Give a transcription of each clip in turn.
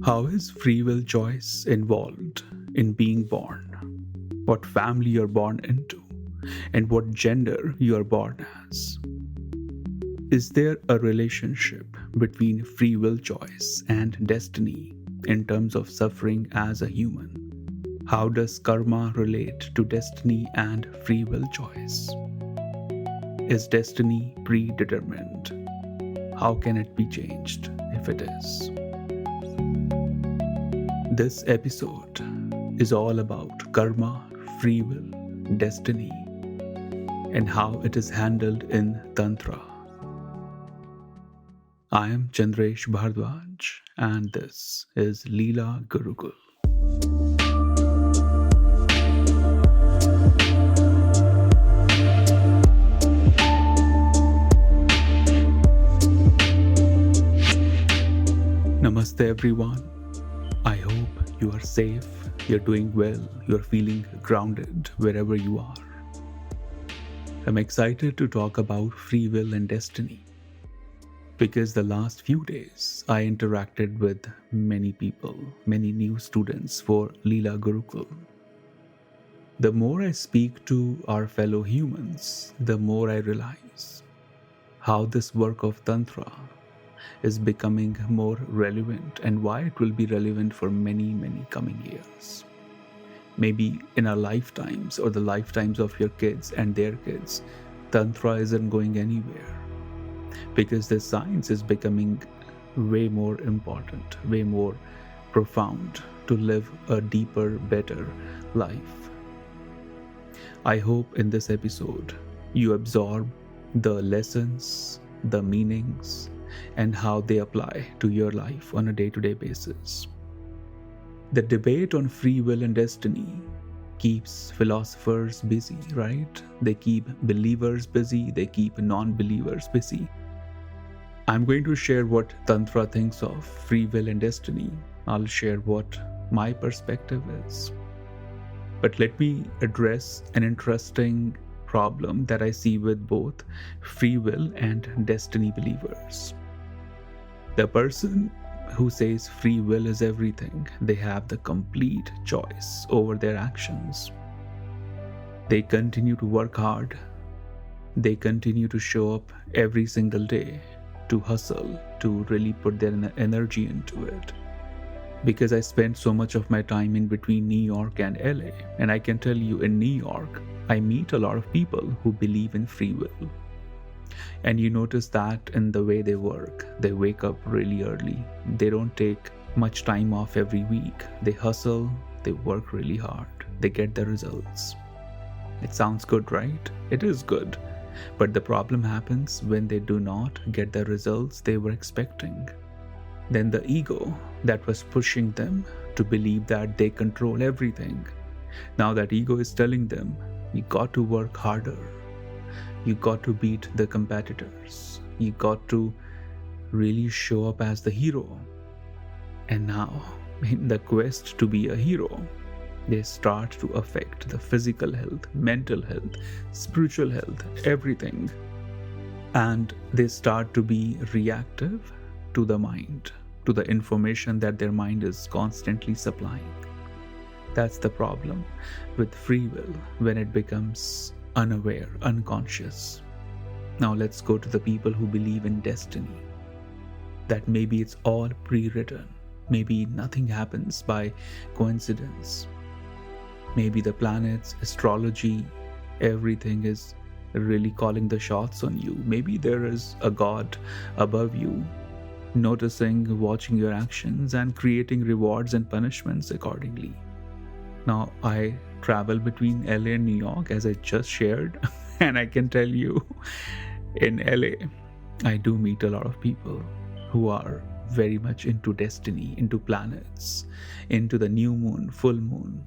How is free will choice involved in being born? What family you're born into, and what gender you are born as? Is there a relationship between free will choice and destiny in terms of suffering as a human? How does karma relate to destiny and free will choice? Is destiny predetermined? How can it be changed if it is? This episode is all about karma, free will, destiny, and how it is handled in tantra. I am Chandresh Bhardwaj, and this is Leela Gurukul. Namaste everyone. I hope you are safe, you're doing well, you're feeling grounded wherever you are. I'm excited to talk about free will and destiny because the last few days I interacted with many people, many new students for Leela Gurukul. The more I speak to our fellow humans, the more I realize how this work of Tantra is becoming more relevant and why it will be relevant for many coming years. Maybe in our lifetimes or the lifetimes of your kids and their kids, Tantra isn't going anywhere because the science is becoming way more important, way more profound to live a deeper, better life. I hope in this episode you absorb the lessons, the meanings, and how they apply to your life on a day-to-day basis. The debate on free will and destiny keeps philosophers busy, right? They keep believers busy, they keep non-believers busy. I'm going to share what Tantra thinks of free will and destiny. I'll share what my perspective is. But let me address an interesting problem that I see with both free will and destiny believers. The person who says free will is everything, they have the complete choice over their actions. They continue to work hard. They continue to show up every single day to hustle, to really put their energy into it. Because I spend so much of my time in between New York and LA, and I can tell you in New York, I meet a lot of people who believe in free will. And you notice that in the way they work. They wake up really early. They don't take much time off every week. They hustle, they work really hard. They get the results. It sounds good, right? It is good. But the problem happens when they do not get the results they were expecting. Then the ego that was pushing them to believe that they control everything. Now that ego is telling them, you got to work harder. You got to beat the competitors. You got to really show up as the hero. And now, in the quest to be a hero, they start to affect the physical health, mental health, spiritual health, everything. And they start to be reactive to the mind, to the information that their mind is constantly supplying. That's the problem with free will when it becomes unaware, unconscious. Now let's go to the people who believe in destiny. That maybe it's all pre-written. Maybe nothing happens by coincidence. Maybe the planets, astrology, everything is really calling the shots on you. Maybe there is a God above you, noticing, watching your actions and creating rewards and punishments accordingly. Now, I travel between LA and New York as I just shared, and I can tell you, in LA, I do meet a lot of people who are very much into destiny, into planets, into the new moon, full moon,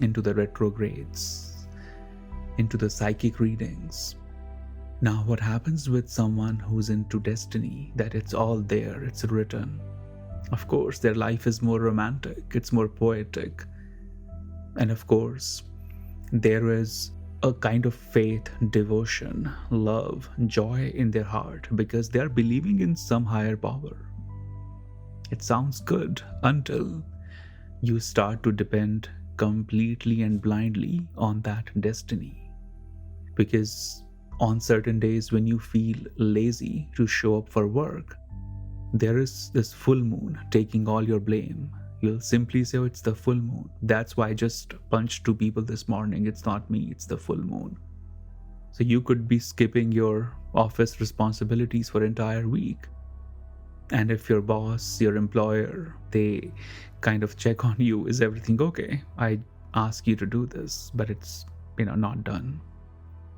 into the retrogrades, into the psychic readings. Now, what happens with someone who's into destiny, that it's all there, it's written. Of course, their life is more romantic, it's more poetic. And of course, there is a kind of faith, devotion, love, joy in their heart because they are believing in some higher power. It sounds good until you start to depend completely and blindly on that destiny. Because on certain days when you feel lazy to show up for work, there is this full moon taking all your blame. You'll simply say, oh, it's the full moon. That's why I just punched 2 people this morning. It's not me, it's the full moon. So you could be skipping your office responsibilities for an entire week. And if your boss, your employer, they kind of check on you, is everything okay? I ask you to do this, but it's, not done.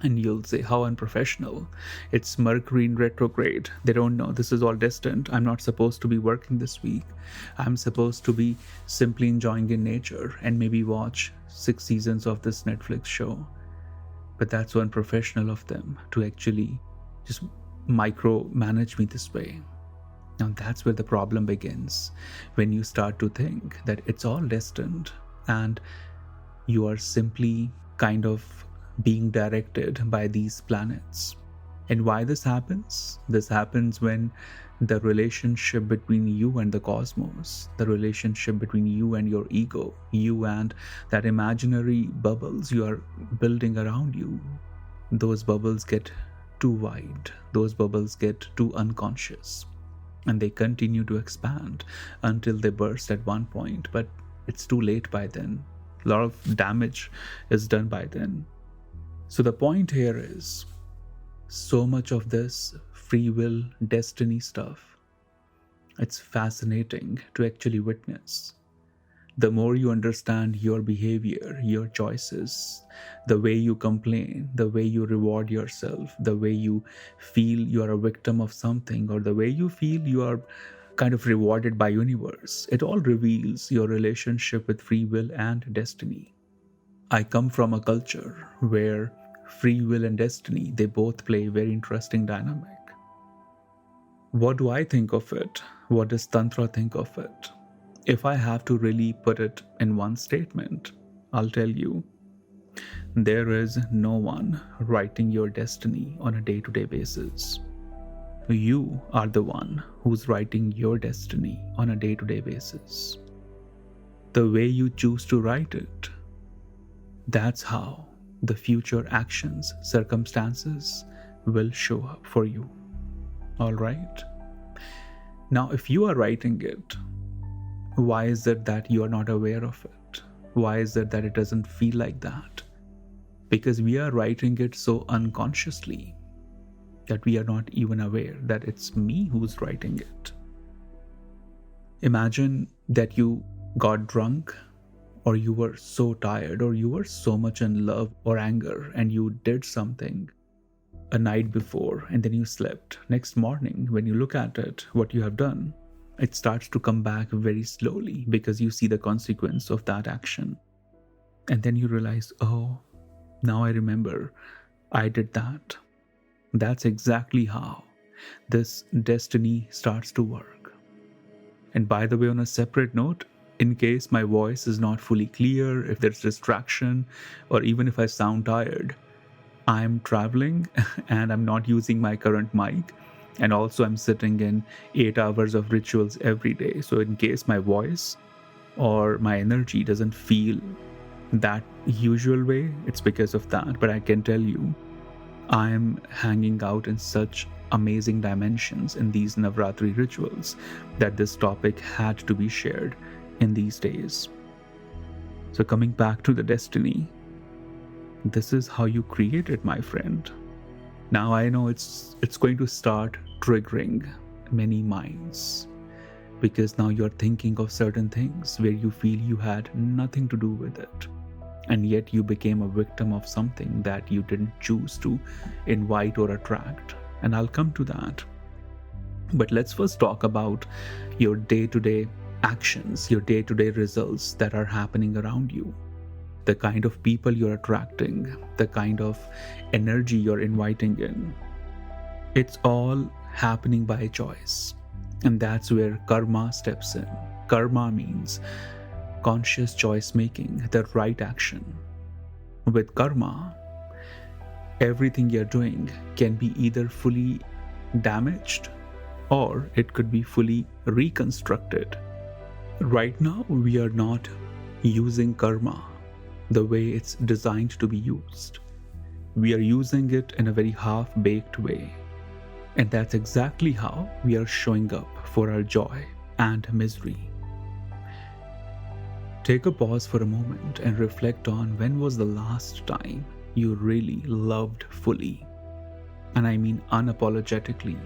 And you'll say, how unprofessional. It's Mercury in retrograde. They don't know. This is all destined. I'm not supposed to be working this week. I'm supposed to be simply enjoying in nature and maybe watch 6 seasons of this Netflix show. But that's so unprofessional of them to actually just micromanage me this way. Now that's where the problem begins. When you start to think that it's all destined and you are simply kind of being directed by these planets. And why this happens? This happens when the relationship between you and the cosmos, the relationship between you and your ego, you and that imaginary bubbles you are building around you, those bubbles get too wide, those bubbles get too unconscious, and they continue to expand until they burst at one point. But it's too late by then. A lot of damage is done by then. So the point here is, so much of this free will, destiny stuff, it's fascinating to actually witness. The more you understand your behavior, your choices, the way you complain, the way you reward yourself, the way you feel you are a victim of something, or the way you feel you are kind of rewarded by universe, it all reveals your relationship with free will and destiny. I come from a culture where free will and destiny, they both play a very interesting dynamic. What do I think of it? What does Tantra think of it? If I have to really put it in one statement, I'll tell you, there is no one writing your destiny on a day-to-day basis. You are the one who's writing your destiny on a day-to-day basis. The way you choose to write it, that's how the future actions, circumstances will show up for you. All right? Now, if you are writing it, why is it that you are not aware of it? Why is it that it doesn't feel like that? Because we are writing it so unconsciously that we are not even aware that it's me who's writing it. Imagine that you got drunk, or you were so tired, or you were so much in love or anger, and you did something a night before and then you slept. Next morning, when you look at it, what you have done, it starts to come back very slowly because you see the consequence of that action. And then you realize, oh, now I remember I did that. That's exactly how this destiny starts to work. And by the way, on a separate note, in case my voice is not fully clear, if there's distraction, or even if I sound tired, I'm traveling and I'm not using my current mic. And also I'm sitting in 8 hours of rituals every day. So in case my voice or my energy doesn't feel that usual way, it's because of that. But I can tell you, I'm hanging out in such amazing dimensions in these Navratri rituals that this topic had to be shared in these days. So coming back to the destiny, this is how you create it, my friend. Now I know it's going to start triggering many minds, because now you're thinking of certain things where you feel you had nothing to do with it, and yet you became a victim of something that you didn't choose to invite or attract. And I'll come to that. But let's first talk about your day-to-day actions, your day-to-day results that are happening around you, the kind of people you're attracting, the kind of energy you're inviting in. It's all happening by choice. And that's where karma steps in. Karma means conscious choice making, the right action. With karma, everything you're doing can be either fully damaged or it could be fully reconstructed. Right now, we are not using karma the way it's designed to be used. We are using it in a very half-baked way. And that's exactly how we are showing up for our joy and misery. Take a pause for a moment and reflect on when was the last time you really loved fully. And I mean unapologetically.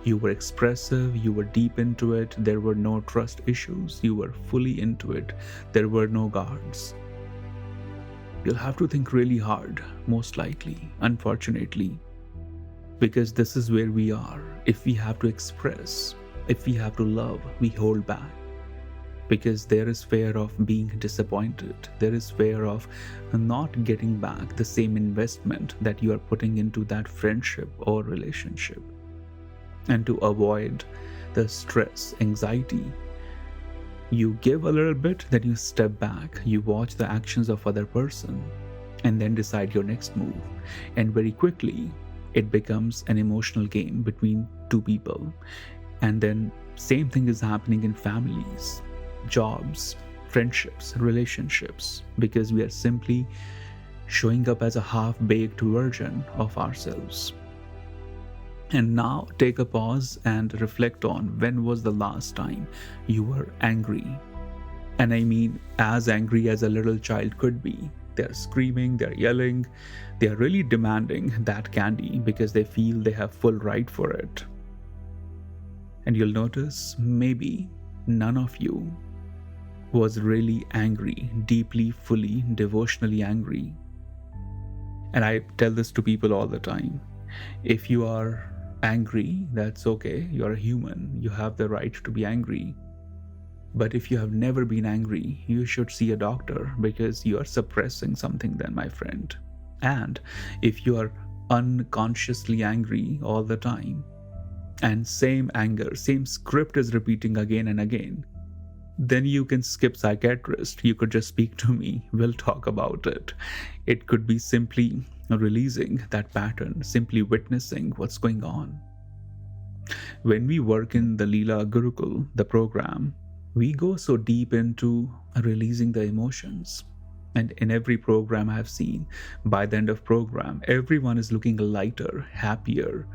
You were expressive, you were deep into it, there were no trust issues, you were fully into it, there were no guards. You'll have to think really hard, most likely, unfortunately, because this is where we are. If we have to express, if we have to love, we hold back. Because there is fear of being disappointed. There is fear of not getting back the same investment that you are putting into that friendship or relationship. And to avoid the stress, anxiety, you give a little bit, then you step back, you watch the actions of other person, and then decide your next move. And very quickly, it becomes an emotional game between two people. And then same thing is happening in families, jobs, friendships, relationships, because we are simply showing up as a half-baked version of ourselves. And now take a pause and reflect on when was the last time you were angry. And I mean as angry as a little child could be. They're screaming, they're yelling, they're really demanding that candy because they feel they have full right for it. And you'll notice maybe none of you was really angry, deeply, fully, devotionally angry. And I tell this to people all the time. If you are angry, that's okay. You're a human. You have the right to be angry. But if you have never been angry, you should see a doctor because you are suppressing something then, my friend. And if you are unconsciously angry all the time, and same anger, same script is repeating again and again, then you can skip psychiatrist. You could just speak to me. We'll talk about it. It could be simply releasing that pattern, simply witnessing what's going on. When we work in the Leela Gurukul, the program, we go so deep into releasing the emotions. And in every program I have seen, by the end of program, everyone is looking lighter, happier,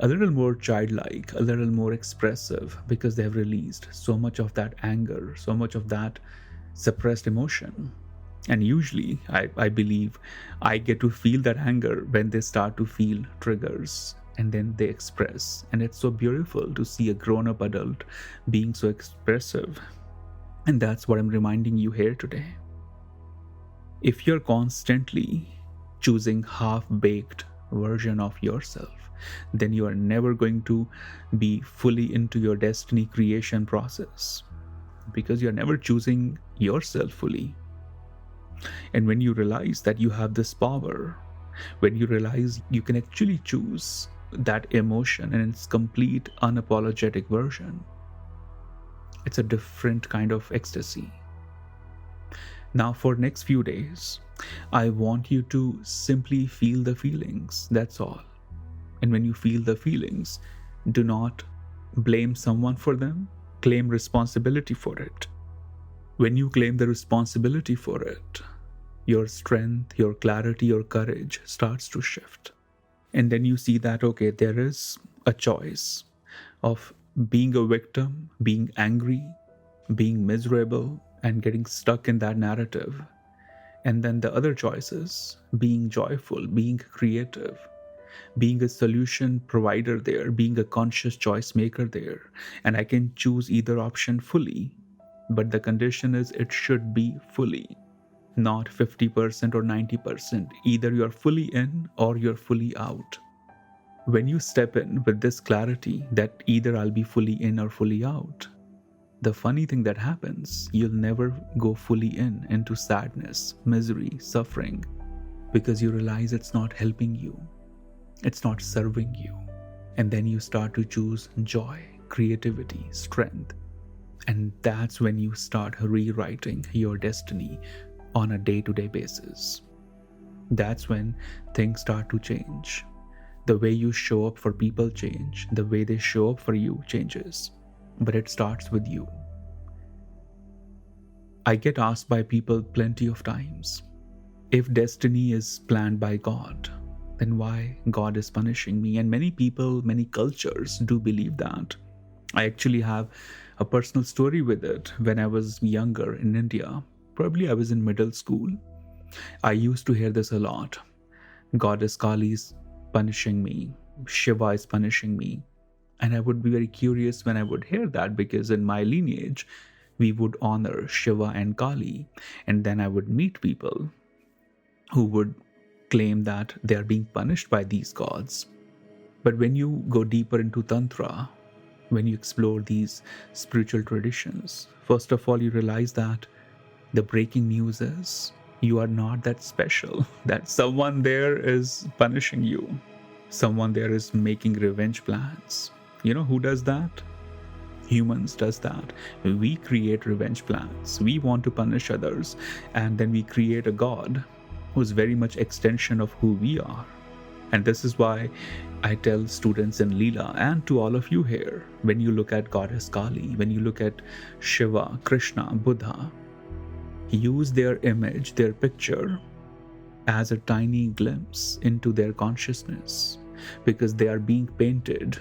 a little more childlike, a little more expressive, because they have released so much of that anger, so much of that suppressed emotion. And usually, I believe, I get to feel that anger when they start to feel triggers, and then they express. And it's so beautiful to see a grown-up adult being so expressive. And that's what I'm reminding you here today. If you're constantly choosing half-baked version of yourself, then you are never going to be fully into your destiny creation process, because you're never choosing yourself fully. And when you realize that you have this power, when you realize you can actually choose that emotion in its complete unapologetic version, it's a different kind of ecstasy. Now for next few days, I want you to simply feel the feelings, that's all. And when you feel the feelings, do not blame someone for them, claim responsibility for it. When you claim the responsibility for it, your strength, your clarity, your courage starts to shift. And then you see that, okay, there is a choice of being a victim, being angry, being miserable, and getting stuck in that narrative. And then the other choices, being joyful, being creative, being a solution provider there, being a conscious choice maker there. And I can choose either option fully, but the condition is it should be fully, not 50% or 90%. Either you're fully in or you're fully out. When you step in with this clarity that either I'll be fully in or fully out, the funny thing that happens, you'll never go fully into sadness, misery, suffering, because you realize it's not helping you. It's not serving you. And then you start to choose joy, creativity, strength. And that's when you start rewriting your destiny on a day-to-day basis. That's when things start to change. The way you show up for people change. The way they show up for you changes. But it starts with you. I get asked by people plenty of times, if destiny is planned by God, then why God is punishing me? And many people, many cultures do believe that. I actually have a personal story with it. When I was younger in India, probably I was in middle school, I used to hear this a lot. Goddess Kali is punishing me. Shiva is punishing me. And I would be very curious when I would hear that, because in my lineage, we would honor Shiva and Kali. And then I would meet people who would claim that they are being punished by these gods. But when you go deeper into tantra, when you explore these spiritual traditions, first of all, you realize that the breaking news is you are not that special, that someone there is punishing you. Someone there is making revenge plans. You know who does that? Humans does that. We create revenge plans. We want to punish others, and then we create a god who's very much extension of who we are. And this is why I tell students in Leela and to all of you here, when you look at Goddess Kali, when you look at Shiva, Krishna, Buddha, use their image, their picture as a tiny glimpse into their consciousness, because they are being painted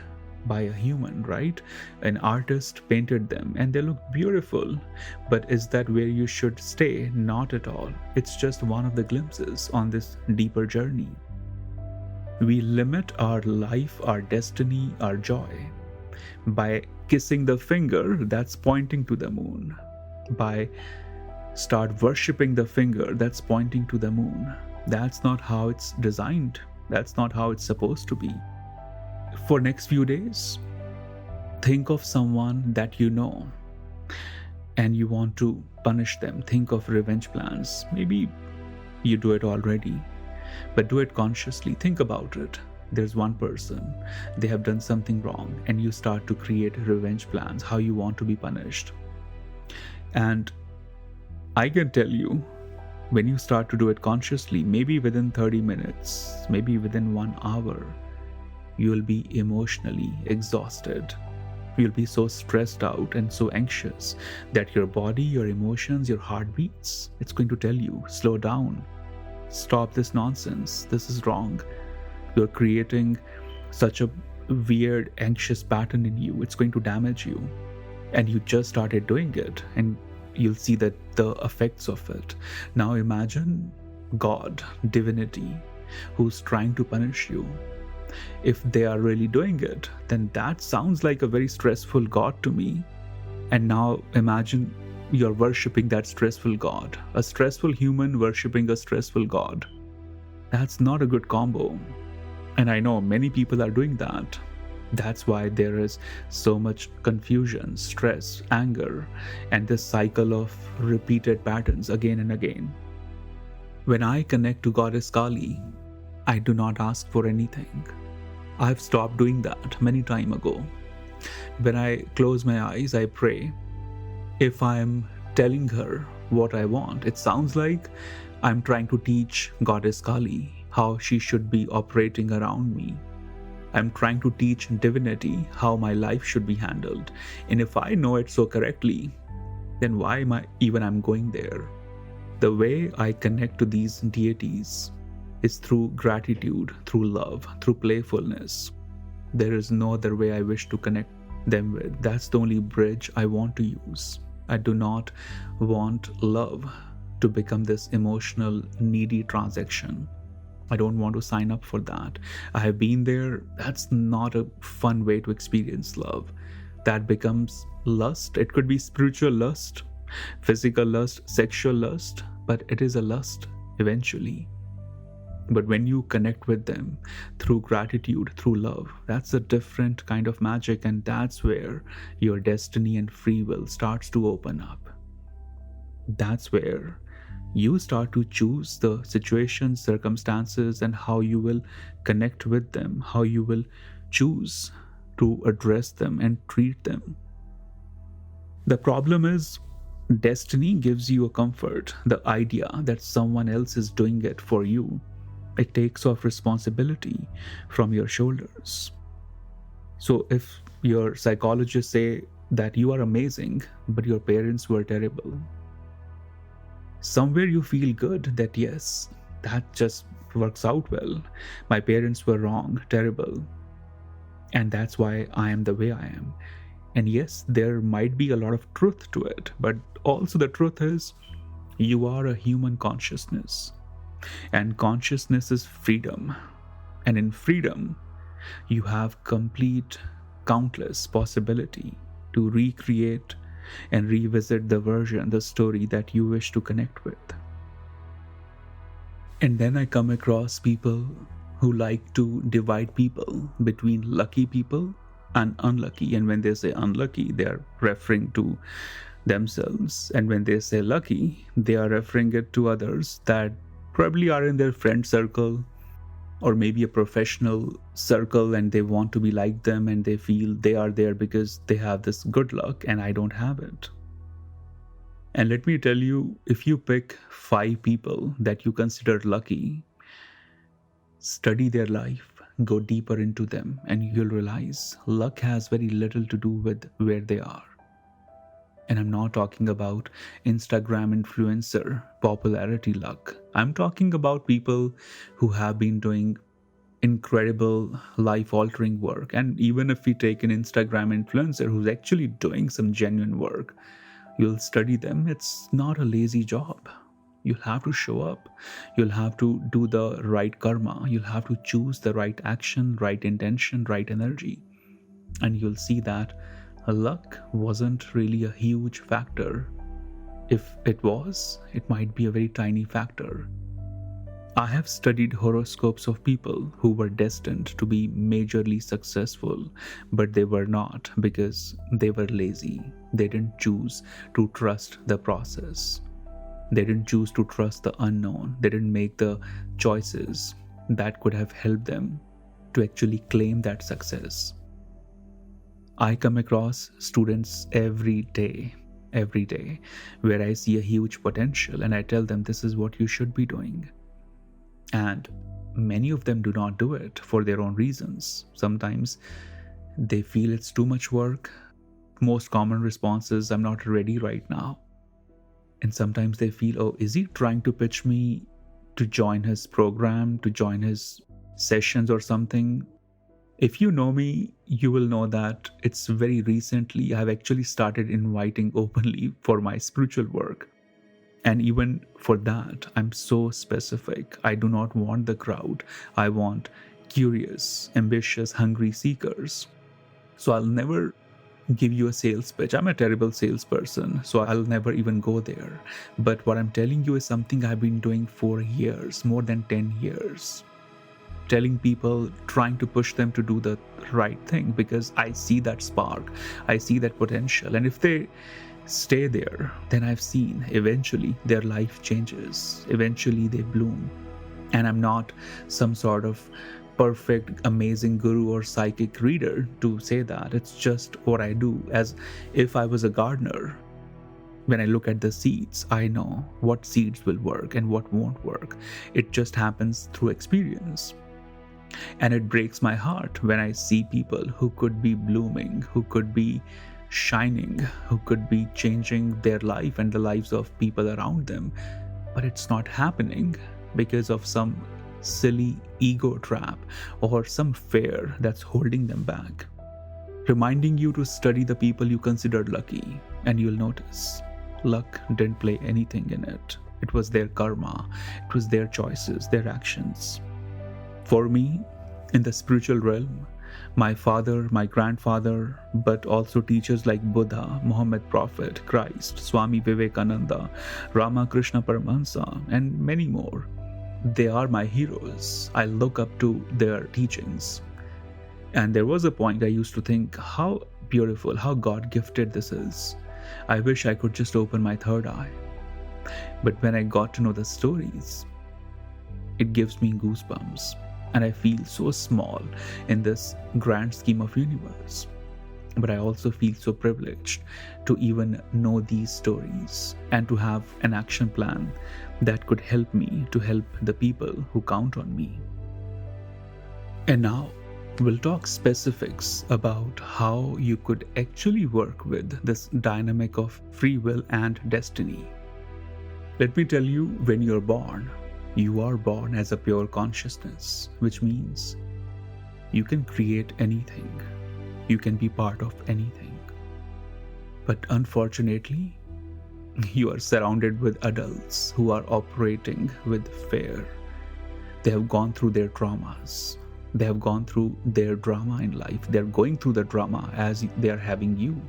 by a human, right? An artist painted them and they look beautiful. But is that where you should stay? Not at all. It's just one of the glimpses on this deeper journey. We limit our life, our destiny, our joy by kissing the finger that's pointing to the moon, by start worshipping the finger that's pointing to the moon. That's not how it's designed. That's not how it's supposed to be. For next few days, think of someone that you know and you want to punish them. Think of revenge plans. Maybe you do it already, but do it consciously. Think about it. There's one person, they have done something wrong, and you start to create revenge plans, how you want to be punished. And I can tell you, when you start to do it consciously, maybe within 30 minutes, maybe within 1 hour, you will be emotionally exhausted. You'll be so stressed out and so anxious that your body, your emotions, your heartbeats, it's going to tell you, slow down. Stop this nonsense. This is wrong. You're creating such a weird, anxious pattern in you. It's going to damage you. And you just started doing it, and you'll see that the effects of it. Now imagine God, divinity, who's trying to punish you. If they are really doing it, then that sounds like a very stressful God to me. And now imagine you're worshipping that stressful God. A stressful human worshipping a stressful God. That's not a good combo. And I know many people are doing that. That's why there is so much confusion, stress, anger, and this cycle of repeated patterns again and again. When I connect to Goddess Kali, I do not ask for anything. I've stopped doing that many time ago. When I close my eyes, I pray. If I'm telling her what I want, it sounds like I'm trying to teach Goddess Kali how she should be operating around me. I'm trying to teach divinity how my life should be handled. And if I know it so correctly, then why am I even going there? The way I connect to these deities is through gratitude, through love, through playfulness. There is no other way I wish to connect them with. That's the only bridge I want to use. I do not want love to become this emotional, needy transaction. I don't want to sign up for that. I have been there. That's not a fun way to experience love. That becomes lust. It could be spiritual lust, physical lust, sexual lust, but it is a lust eventually. But when you connect with them through gratitude, through love, that's a different kind of magic, and that's where your destiny and free will starts to open up. That's where you start to choose the situations, circumstances, and how you will connect with them, how you will choose to address them and treat them. The problem is, destiny gives you a comfort, the idea that someone else is doing it for you. It takes off responsibility from your shoulders. So if your psychologists say that you are amazing, but your parents were terrible, somewhere you feel good that yes, that just works out well. My parents were wrong, terrible, and that's why I am the way I am. And yes, there might be a lot of truth to it, but also the truth is you are a human consciousness, and consciousness is freedom. And in freedom, you have complete, countless possibility to recreate and revisit the version, the story that you wish to connect with. And then I come across people who like to divide people between lucky people and unlucky. And when they say unlucky, they are referring to themselves. And when they say lucky, they are referring it to others that probably are in their friend circle or maybe a professional circle, and they want to be like them, and they feel they are there because they have this good luck and I don't have it. And let me tell you, if you pick 5 people that you consider lucky, study their life, go deeper into them, and you'll realize luck has very little to do with where they are. And I'm not talking about Instagram influencer popularity luck. I'm talking about people who have been doing incredible life-altering work. And even if we take an Instagram influencer who's actually doing some genuine work, you'll study them. It's not a lazy job. You'll have to show up. You'll have to do the right karma. You'll have to choose the right action, right intention, right energy. And you'll see that luck wasn't really a huge factor. If it was, it might be a very tiny factor. I have studied horoscopes of people who were destined to be majorly successful, but they were not because they were lazy. They didn't choose to trust the process. They didn't choose to trust the unknown. They didn't make the choices that could have helped them to actually claim that success. I come across students every day, where I see a huge potential and I tell them this is what you should be doing. And many of them do not do it for their own reasons. Sometimes they feel it's too much work. Most common response is, I'm not ready right now. And sometimes they feel, oh, is he trying to pitch me to join his program, to join his sessions or something? If you know me, you will know that it's very recently I've actually started inviting openly for my spiritual work. And even for that, I'm so specific. I do not want the crowd. I want curious, ambitious, hungry seekers. So I'll never give you a sales pitch. I'm a terrible salesperson, so I'll never even go there. But what I'm telling you is something I've been doing for years, more than 10 years. Telling people, trying to push them to do the right thing because I see that spark, I see that potential. And if they stay there, then I've seen eventually their life changes. Eventually they bloom. And I'm not some sort of perfect, amazing guru or psychic reader to say that. It's just what I do. As if I was a gardener. When I look at the seeds, I know what seeds will work and what won't work. It just happens through experience. And it breaks my heart when I see people who could be blooming, who could be shining, who could be changing their life and the lives of people around them. But it's not happening because of some silly ego trap or some fear that's holding them back. Reminding you to study the people you considered lucky, and you'll notice luck didn't play anything in it. It was their karma, it was their choices, their actions. For me, in the spiritual realm, my father, my grandfather, but also teachers like Buddha, Muhammad Prophet, Christ, Swami Vivekananda, Ramakrishna Paramahansa, and many more. They are my heroes. I look up to their teachings. And there was a point I used to think, how beautiful, how God-gifted this is. I wish I could just open my third eye. But when I got to know the stories, it gives me goosebumps. And I feel so small in this grand scheme of universe. But I also feel so privileged to even know these stories and to have an action plan that could help me to help the people who count on me. And now we'll talk specifics about how you could actually work with this dynamic of free will and destiny. Let me tell you, when you're born, you are born as a pure consciousness, which means you can create anything. You can be part of anything. But unfortunately, you are surrounded with adults who are operating with fear. They have gone through their traumas. They have gone through their drama in life. They're going through the drama as they are having you.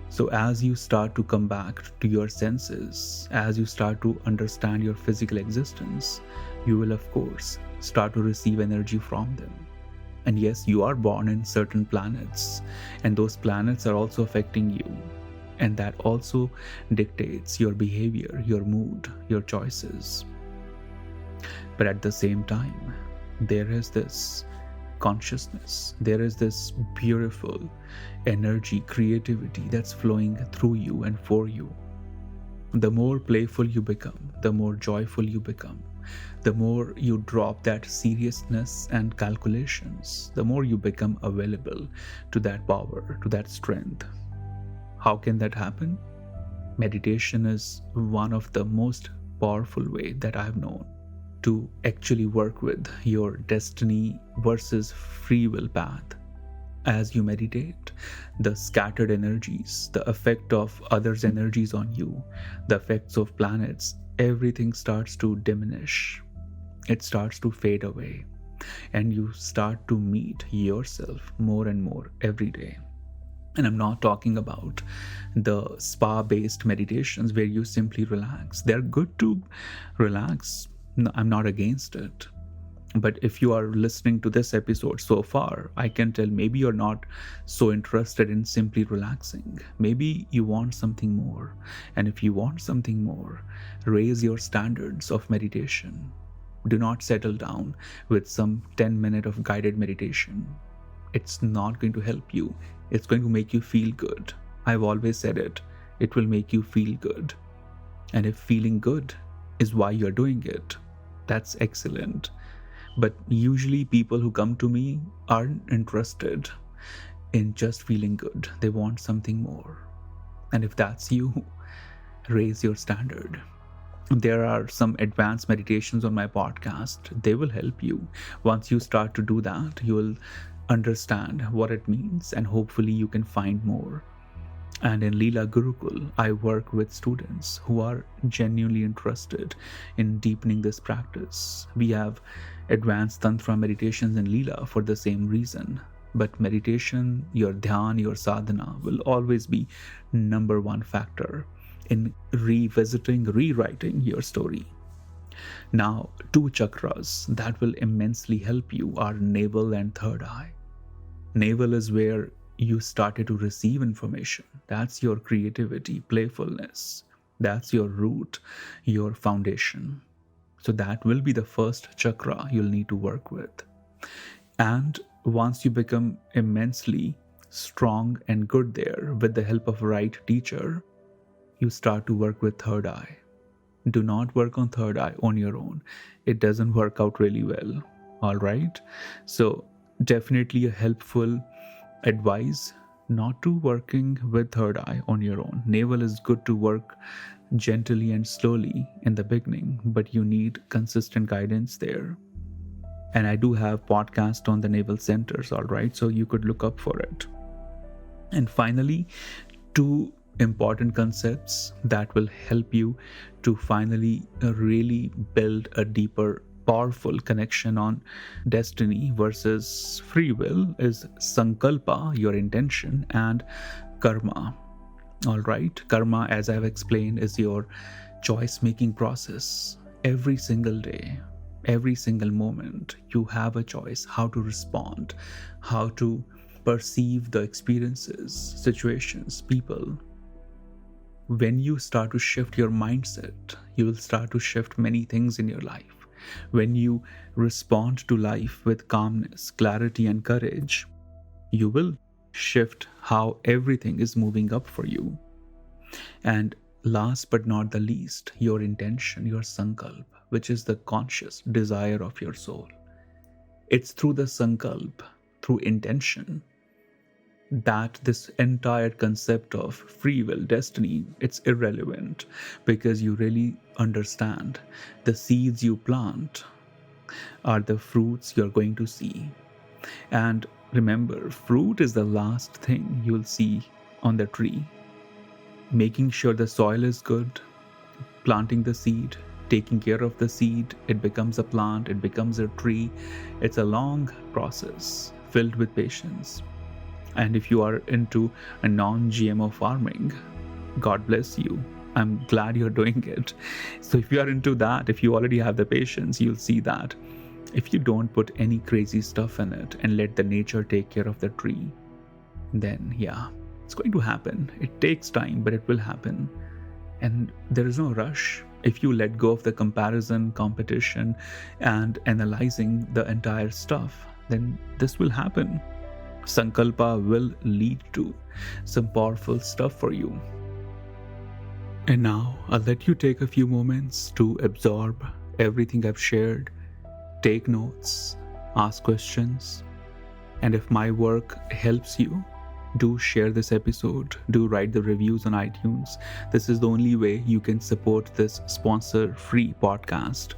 So as you start to come back to your senses, as you start to understand your physical existence, you will of course start to receive energy from them. And yes, you are born in certain planets, and those planets are also affecting you. And that also dictates your behavior, your mood, your choices. But at the same time, there is this consciousness, there is this beautiful energy, creativity that's flowing through you and for you. The more playful you become, the more joyful you become, the more you drop that seriousness and calculations, the more you become available to that power, to that strength. How can that happen? Meditation is one of the most powerful ways that I've known to actually work with your destiny versus free will path. As you meditate, the scattered energies, the effect of others' energies on you, the effects of planets, everything starts to diminish. It starts to fade away, and you start to meet yourself more and more every day. And I'm not talking about the spa-based meditations where you simply relax. They're good to relax. No, I'm not against it. But if you are listening to this episode so far, I can tell maybe you're not so interested in simply relaxing. Maybe you want something more. And if you want something more, raise your standards of meditation. Do not settle down with some 10-minute of guided meditation. It's not going to help you. It's going to make you feel good. I've always said it. It will make you feel good. And if feeling good is why you're doing it, that's excellent. But usually people who come to me aren't interested in just feeling good. They want something more. And if that's you, raise your standard. There are some advanced meditations on my podcast. They will help you. Once you start to do that, you will understand what it means, and hopefully you can find more. And in Leela Gurukul, I work with students who are genuinely interested in deepening this practice. We have advanced tantra meditations in Leela for the same reason. But meditation, your dhyan, your sadhana will always be number one factor in revisiting, rewriting your story. Now, two chakras that will immensely help you are navel and third eye. Navel is where you started to receive information. That's your creativity, playfulness. That's your root, your foundation. So that will be the first chakra you'll need to work with. And once you become immensely strong and good there with the help of a right teacher, you start to work with third eye. Do not work on third eye on your own. It doesn't work out really well. All right? So definitely a helpful advice not to working with third eye on your own. Navel is good to work gently and slowly in the beginning, but you need consistent guidance there. And I do have podcast on the navel centers, all right? So you could look up for it. And finally, two important concepts that will help you to finally really build a deeper, powerful connection on destiny versus free will is sankalpa, your intention, and karma. All right, karma, as I've explained, is your choice-making process. Every single day, every single moment, you have a choice how to respond, how to perceive the experiences, situations, people. When you start to shift your mindset, you will start to shift many things in your life. When you respond to life with calmness, clarity, and courage, you will shift how everything is moving up for you. And last but not the least, your intention, your sankalp, which is the conscious desire of your soul. It's through the sankalp, through intention, that this entire concept of free will, destiny, it's irrelevant, because you really understand the seeds you plant are the fruits you're going to see. And remember, fruit is the last thing you'll see on the tree. Making sure the soil is good, planting the seed, taking care of the seed, it becomes a plant, it becomes a tree. It's a long process filled with patience. And if you are into a non-GMO farming, God bless you. I'm glad you're doing it. So if you are into that, if you already have the patience, you'll see that if you don't put any crazy stuff in it and let the nature take care of the tree, then yeah, it's going to happen. It takes time, but it will happen. And there is no rush. If you let go of the comparison, competition, and analyzing the entire stuff, then this will happen. Sankalpa will lead to some powerful stuff for you. And now I'll let you take a few moments to absorb everything I've shared, take notes, ask questions, and if my work helps you, do share this episode, do write the reviews on iTunes. This is the only way you can support this sponsor-free podcast.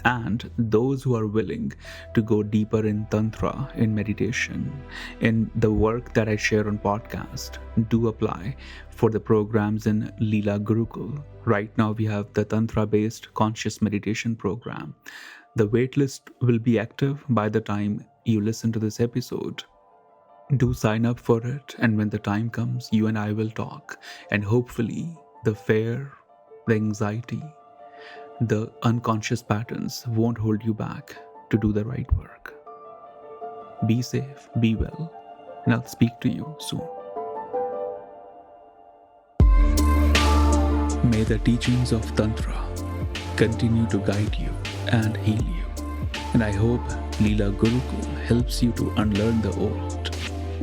And those who are willing to go deeper in tantra, in meditation, in the work that I share on podcast, do apply for the programs in Leela Gurukul. Right now we have the tantra-based conscious meditation program. The waitlist will be active by the time you listen to this episode. Do sign up for it, and when the time comes, you and I will talk, and hopefully the fear, the anxiety, the unconscious patterns won't hold you back to do the right work. Be safe, be well, and I'll speak to you soon. May the teachings of Tantra continue to guide you and heal you. And I hope Leela Gurukul helps you to unlearn the old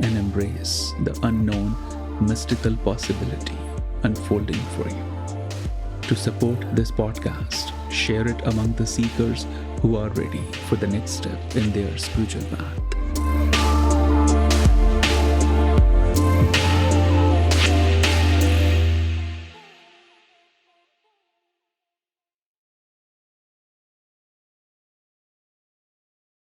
and embrace the unknown mystical possibility unfolding for you. To support this podcast, share it among the seekers who are ready for the next step in their spiritual path.